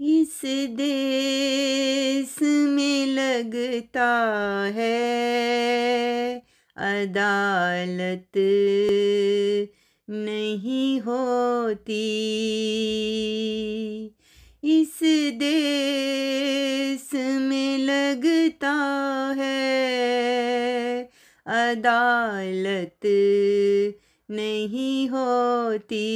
इस देश में लगता है अदालत नहीं होती। इस देश में लगता है अदालत नहीं होती।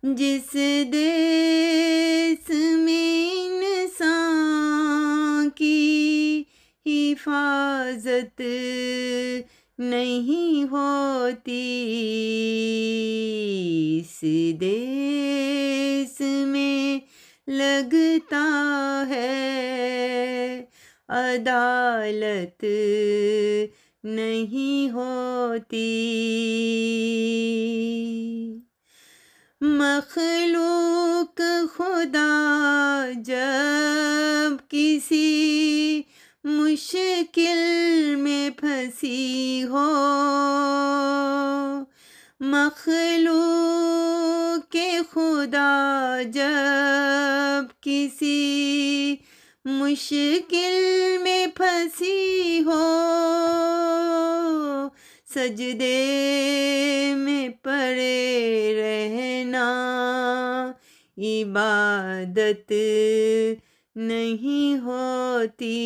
जिस देश में इंसान की हिफाजत नहीं होती, इस देश में लगता है अदालत नहीं होती। मखलूक खुदा जब किसी मुश्किल में फंसी हो, मखलूक के खुदा जब किसी मुश्किल में फंसी हो, सजदे में पड़े रहना इबादत नहीं होती।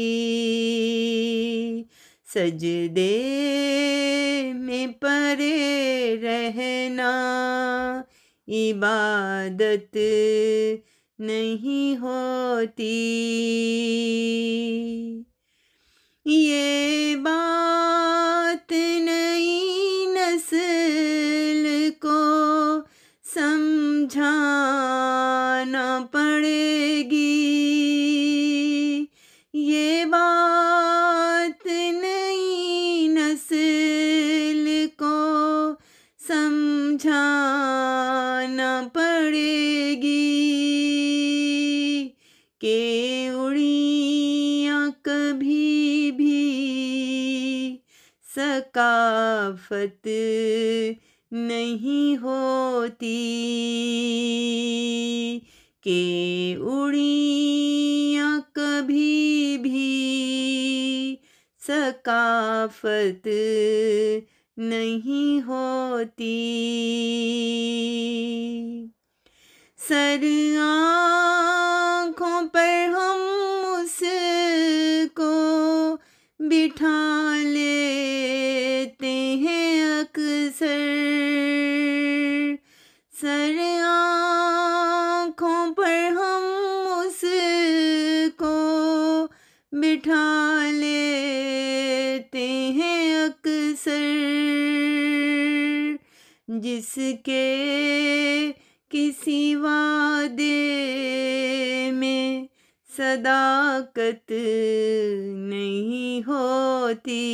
सजदे में पड़े रहना इबादत नहीं होती। ये बात नई नस्ल को समझाना पड़ेगी। ये बात नई नस्ल को समझाना पड़ेगी कि उड़ियाँ कभी भी सकाफत नहीं होती, कि उड़ियाँ कभी भी सकाफत नहीं होती। सर आँखों पर हम उसको बिठा लेते हैं अक्सर। सर आँखों पर हम उसको बिठा लेते हैं अक्सर, जिसके किसी वादे में सदाकत नहीं होती,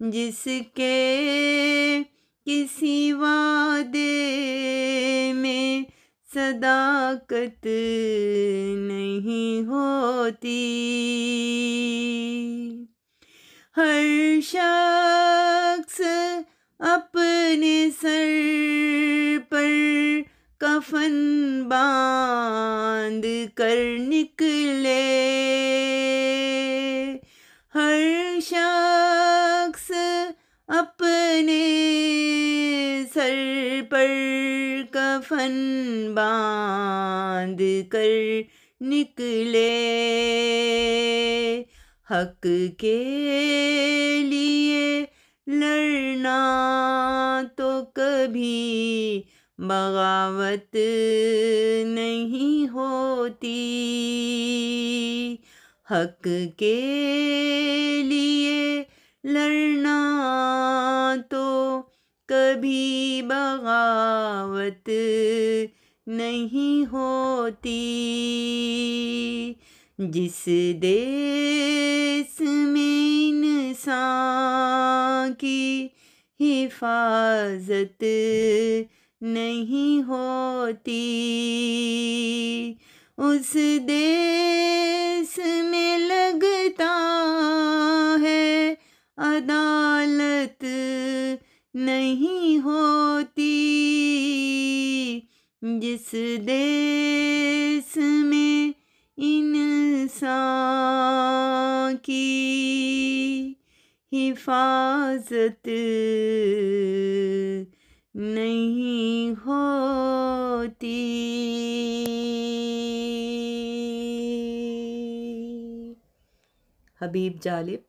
जिसके किसी वादे में सदाकत नहीं होती। हर शख्स अपने सर पर कफन बांध कर निकले। हर शख्स अपने सर पर कफन बांध कर निकले। हक के लिए लड़ना तो कभी बगावत नहीं होती। हक के लिए लड़ना तो कभी बगावत नहीं होती। जिस देश में इंसान की हिफाजत नहीं होती, उस देश में लगता है अदालत नहीं होती। जिस देश में इंसान की हिफाजत नहीं होती। हबीब जालिब।